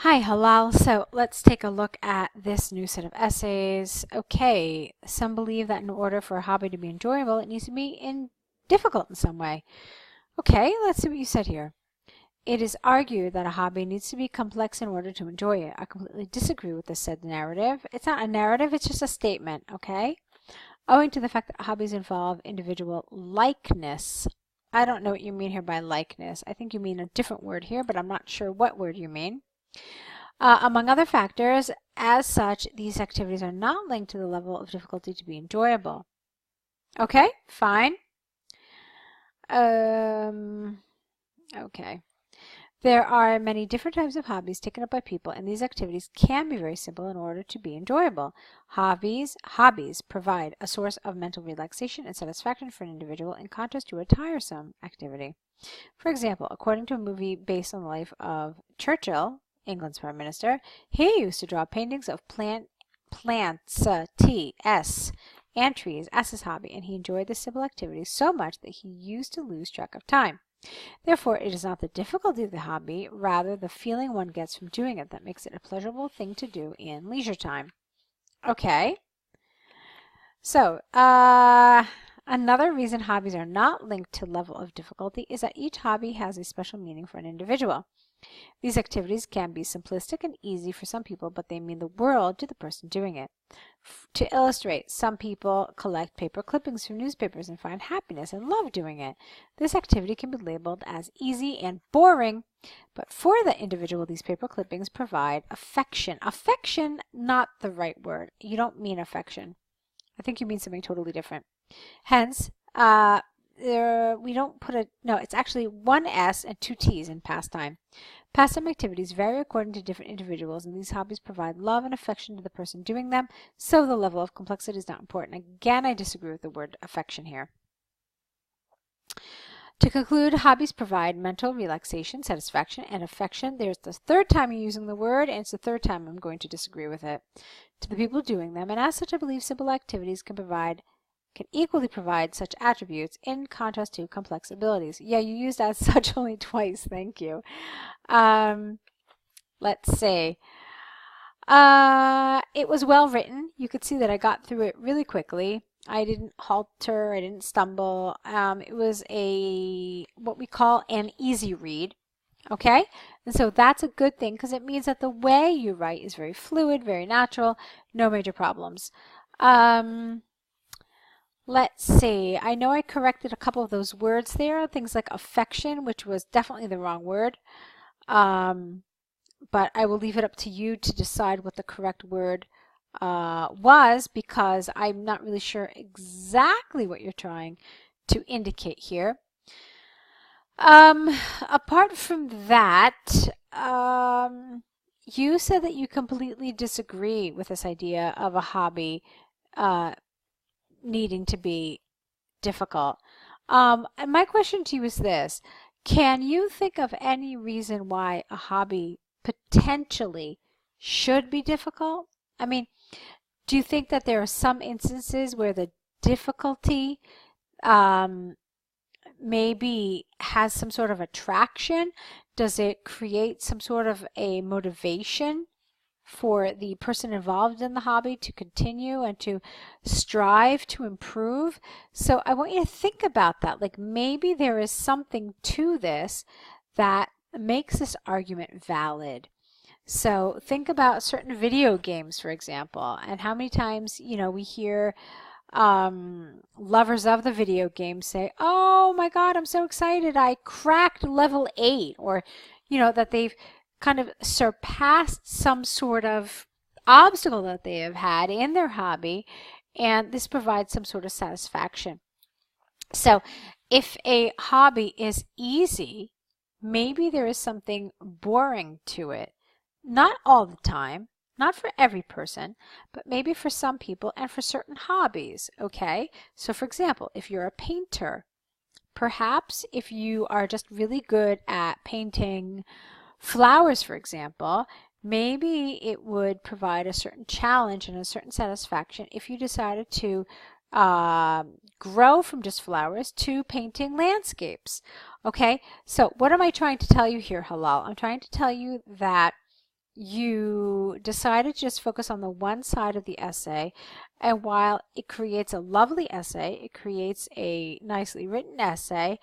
Hi, Halal. So let's take a look at this new set of essays. Okay, some believe that in order for a hobby to be enjoyable, it needs to be difficult in some way. Okay, let's see what you said here. It is argued that a hobby needs to be complex in order to enjoy it. I completely disagree with this said narrative. It's not a narrative, it's just a statement, okay? Owing to the fact that hobbies involve individual likeness. I don't know what you mean here by likeness. I think you mean a different word here, but I'm not sure what word you mean. Among other factors, as such, these activities are not linked to the level of difficulty to be enjoyable. Okay, fine. Okay. There are many different types of hobbies taken up by people, and these activities can be very simple in order to be enjoyable. Hobbies provide a source of mental relaxation and satisfaction for an individual in contrast to a tiresome activity. For example, according to a movie based on the life of Churchill, England's Prime Minister, he used to draw paintings of plants, T-S, and trees as his hobby, and he enjoyed this simple activity so much that he used to lose track of time. Therefore, it is not the difficulty of the hobby, rather the feeling one gets from doing it that makes it a pleasurable thing to do in leisure time. Okay. So, another reason hobbies are not linked to level of difficulty is that each hobby has a special meaning for an individual. These activities can be simplistic and easy for some people, but they mean the world to the person doing it. To illustrate, some people collect paper clippings from newspapers and find happiness and love doing it. This activity can be labeled as easy and boring, but for the individual, these paper clippings provide affection. Affection, not the right word. You don't mean affection. I think you mean something totally different. Hence, we don't put it's actually one S and two T's in pastime. Pastime activities vary according to different individuals, and these hobbies provide love and affection to the person doing them, so the level of complexity is not important. Again, I disagree with the word affection here. To conclude, hobbies provide mental relaxation, satisfaction, and affection. There's the third time you're using the word, and it's the third time I'm going to disagree with it, to the people doing them, and as such I believe simple activities can equally provide such attributes in contrast to complex abilities. Yeah, you used as such only twice. Thank you. Let's see. It was well written. You could see that I got through it really quickly. I didn't halter. I didn't stumble. It was what we call an easy read. Okay? And so that's a good thing because it means that the way you write is very fluid, very natural, no major problems. Let's see. I know I corrected a couple of those words there, things like affection, which was definitely the wrong word. But I will leave it up to you to decide what the correct word was, because I'm not really sure exactly what you're trying to indicate here. Apart from that, you said that you completely disagree with this idea of a hobby needing to be difficult. And my question to you is this: can you think of any reason why a hobby potentially should be difficult? I mean, do you think that there are some instances where the difficulty maybe has some sort of attraction? Does it create some sort of a motivation for the person involved in the hobby to continue and to strive to improve? So I want you to think about that. Like, maybe there is something to this that makes this argument valid. So think about certain video games, for example, and how many times, we hear lovers of the video game say, "Oh my God, I'm so excited, I cracked level 8," or, that they've kind of surpassed some sort of obstacle that they have had in their hobby, and this provides some sort of satisfaction. So if a hobby is easy, maybe there is something boring to it. Not all the time, not for every person, but maybe for some people and for certain hobbies, okay? So for example, if you're a painter, perhaps if you are just really good at painting flowers, for example, maybe it would provide a certain challenge and a certain satisfaction if you decided to grow from just flowers to painting landscapes. Okay, so what am I trying to tell you here, Hilal? I'm trying to tell you that you decided to just focus on the one side of the essay, and while it creates a lovely essay, it creates a nicely written essay,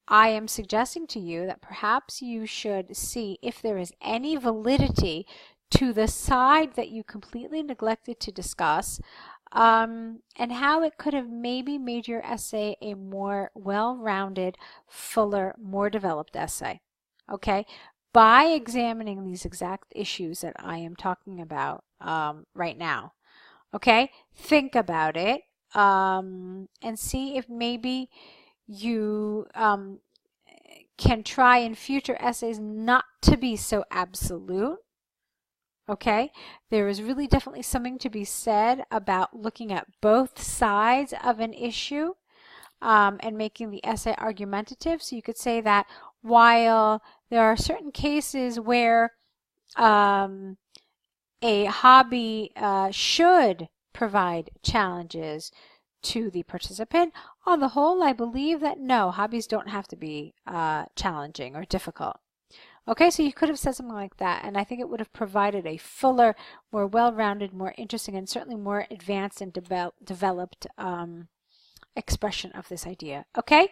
I am suggesting to you that perhaps you should see if there is any validity to the side that you completely neglected to discuss, and how it could have maybe made your essay a more well-rounded, fuller, more developed essay. Okay? By examining these exact issues that I am talking about right now. Okay? Think about it and see if maybe you can try in future essays not to be so absolute. Okay? There is really definitely something to be said about looking at both sides of an issue and making the essay argumentative. So you could say that while there are certain cases where a hobby should provide challenges to the participant, on the whole, I believe that no, hobbies don't have to be challenging or difficult. Okay, so you could have said something like that, and I think it would have provided a fuller, more well-rounded, more interesting, and certainly more advanced and developed expression of this idea. Okay,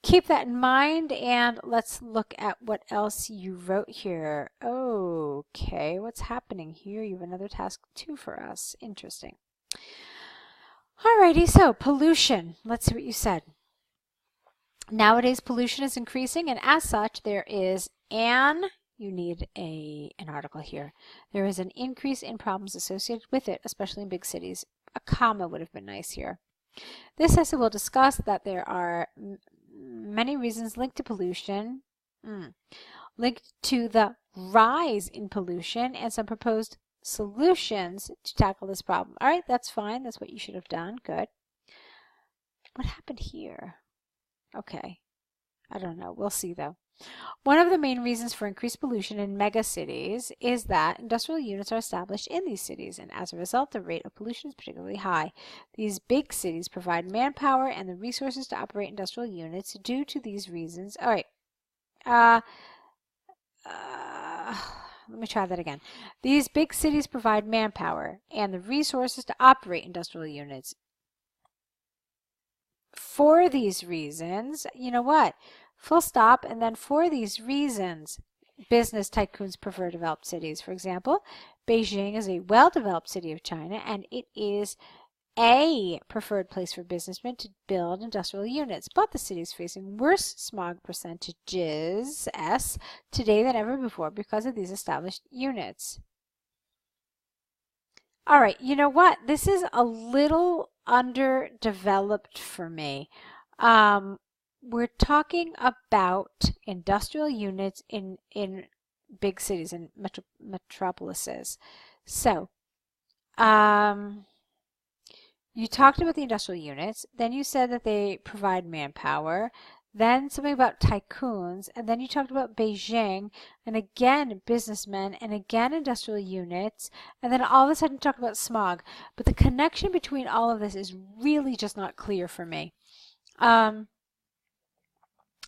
keep that in mind, and let's look at what else you wrote here. Okay, what's happening here? You have another task 2 for us. Interesting. Alrighty, so pollution. Let's see what you said. Nowadays, pollution is increasing, and as such, there is you need an article here. There is an increase in problems associated with it, especially in big cities. A comma would have been nice here. This essay will discuss that there are many reasons linked to pollution, linked to the rise in pollution, and some proposed solutions to tackle this problem. All right, that's fine. That's what you should have done. Good. What happened here? Okay. I don't know. We'll see, though. One of the main reasons for increased pollution in megacities is that industrial units are established in these cities, and as a result, the rate of pollution is particularly high. These big cities provide manpower and the resources to operate industrial units. Due to these reasons, all right, let me try that again. These big cities provide manpower and the resources to operate industrial units. For these reasons, you know what? Full stop, and then for these reasons, business tycoons prefer developed cities. For example, Beijing is a well-developed city of China, and it is a preferred place for businessmen to build industrial units. But the city is facing worse smog percentages today than ever before because of these established units. All right, you know what? This is a little underdeveloped for me. We're talking about industrial units in big cities and metropolises. So, you talked about the industrial units, then you said that they provide manpower, then something about tycoons, and then you talked about Beijing, and again businessmen, and again industrial units, and then all of a sudden you talk about smog. But the connection between all of this is really just not clear for me.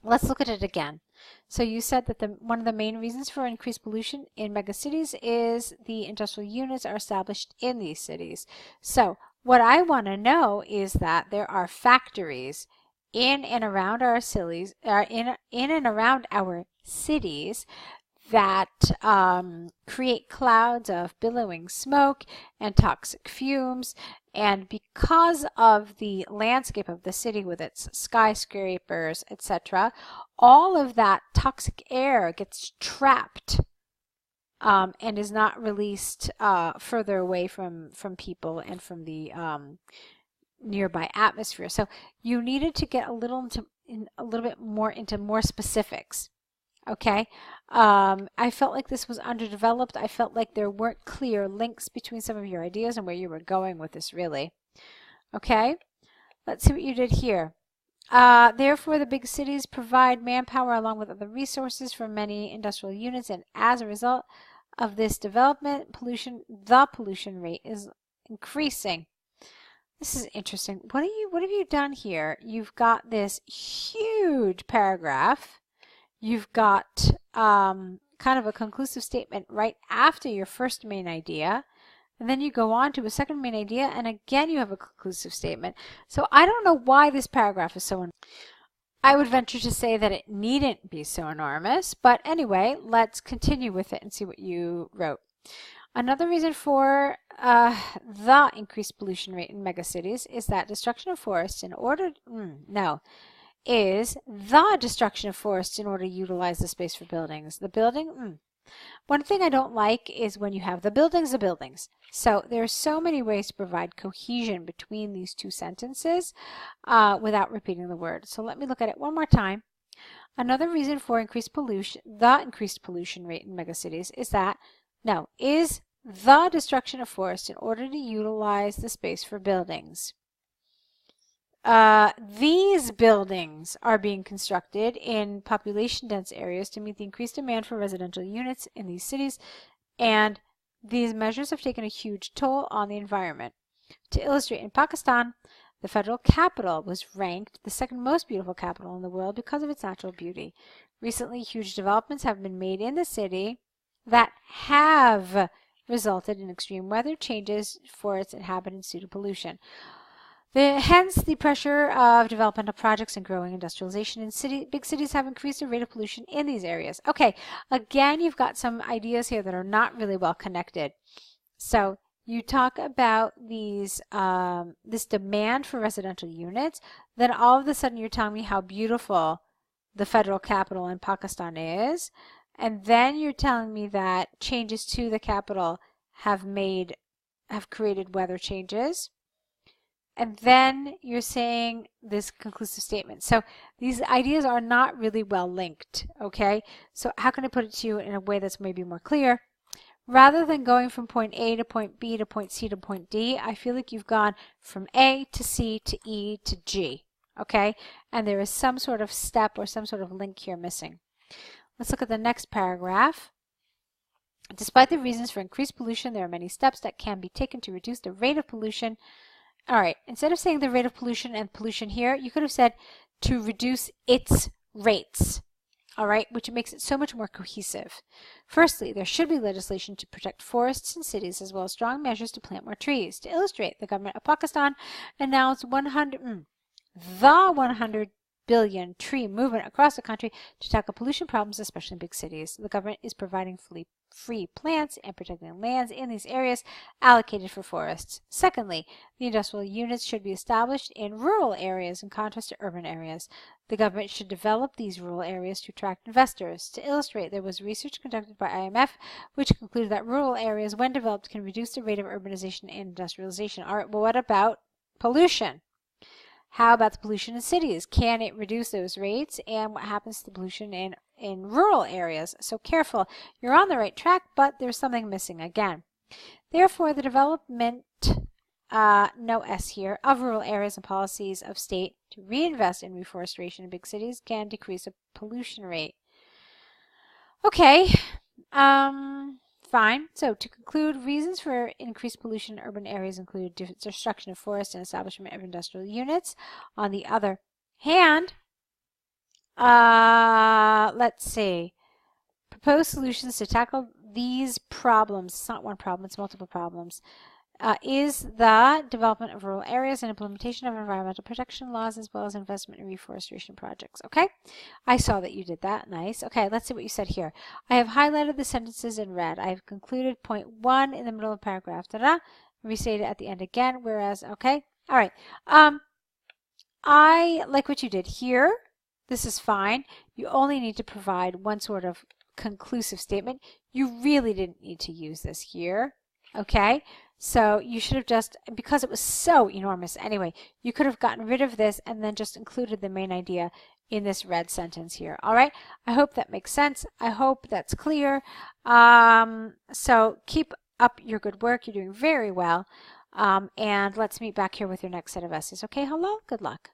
Let's look at it again. So you said that one of the main reasons for increased pollution in megacities is the industrial units are established in these cities. So what I want to know is that there are factories in and around our cities, in and around our cities that create clouds of billowing smoke and toxic fumes. And because of the landscape of the city with its skyscrapers, etc., all of that toxic air gets trapped and is not released further away from people and from the nearby atmosphere. So you needed to get a little bit more into more specifics. Okay, I felt like this was underdeveloped. I felt like there weren't clear links between some of your ideas and where you were going with this, really. Okay, let's see what you did here. Therefore, the big cities provide manpower along with other resources for many industrial units, and as a result of this development, the pollution rate is increasing. This is interesting. What have you done here? You've got this huge paragraph. You've got kind of a conclusive statement right after your first main idea. And then you go on to a second main idea, and again you have a conclusive statement. So I don't know why this paragraph is so enormous. I would venture to say that it needn't be so enormous, but anyway, let's continue with it and see what you wrote. Another reason for the increased pollution rate in megacities is that destruction of forests in order is the destruction of forests in order to utilize the space for buildings. The building, One thing I don't like is when you have the buildings of buildings. So there are so many ways to provide cohesion between these two sentences without repeating the word. So let me look at it one more time. Another reason for increased pollution, the increased pollution rate in megacities is that, is the destruction of forests in order to utilize the space for buildings. These buildings are being constructed in population-dense areas to meet the increased demand for residential units in these cities, and these measures have taken a huge toll on the environment. To illustrate, in Pakistan, the federal capital was ranked the second most beautiful capital in the world because of its natural beauty. Recently, huge developments have been made in the city that have resulted in extreme weather changes for its inhabitants due to pollution. Hence, the pressure of developmental projects and growing industrialization in big cities have increased the rate of pollution in these areas. Okay, again, you've got some ideas here that are not really well connected. So you talk about these this demand for residential units, then all of a sudden you're telling me how beautiful the federal capital in Pakistan is, and then you're telling me that changes to the capital have created weather changes. And then you're saying this conclusive statement. So these ideas are not really well linked, okay? So how can I put it to you in a way that's maybe more clear? Rather than going from point A to point B to point C to point D, I feel like you've gone from A to C to E to G, okay? And there is some sort of step or some sort of link here missing. Let's look at the next paragraph. Despite the reasons for increased pollution, there are many steps that can be taken to reduce the rate of pollution. All right, instead of saying the rate of pollution and pollution here, you could have said to reduce its rates, all right, which makes it so much more cohesive. Firstly, there should be legislation to protect forests and cities, as well as strong measures to plant more trees. To illustrate, the government of Pakistan announced the 100 billion tree movement across the country to tackle pollution problems, especially in big cities. The government is providing free plants and protecting lands in these areas allocated for forests. Secondly, the industrial units should be established in rural areas in contrast to urban areas. The government should develop these rural areas to attract investors. To illustrate, there was research conducted by IMF which concluded that rural areas, when developed, can reduce the rate of urbanization and industrialization. All right, well, what about pollution? How about the pollution in cities? Can it reduce those rates? And what happens to the pollution in rural areas? So careful. You're on the right track, but there's something missing again. Therefore, the development, no S here, of rural areas and policies of state to reinvest in reforestation in big cities can decrease the pollution rate. Okay. Fine. So to conclude, reasons for increased pollution in urban areas include destruction of forests and establishment of industrial units. On the other hand, let's see, proposed solutions to tackle these problems. It's not one problem, it's multiple problems. Is the development of rural areas and implementation of environmental protection laws, as well as investment in reforestation projects. Okay, I saw that you did that. Nice. Okay, let's see what you said here. I have highlighted the sentences in red. I have concluded point 1 in the middle of the paragraph. Restate it at the end again. Whereas, okay, all right. I like what you did here. This is fine. You only need to provide one sort of conclusive statement. You really didn't need to use this here. Okay. So you should have just, because it was so enormous anyway, you could have gotten rid of this and then just included the main idea in this red sentence here. All right. I hope that makes sense. I hope that's clear. So keep up your good work. You're doing very well. And let's meet back here with your next set of essays. Okay, hello. Good luck.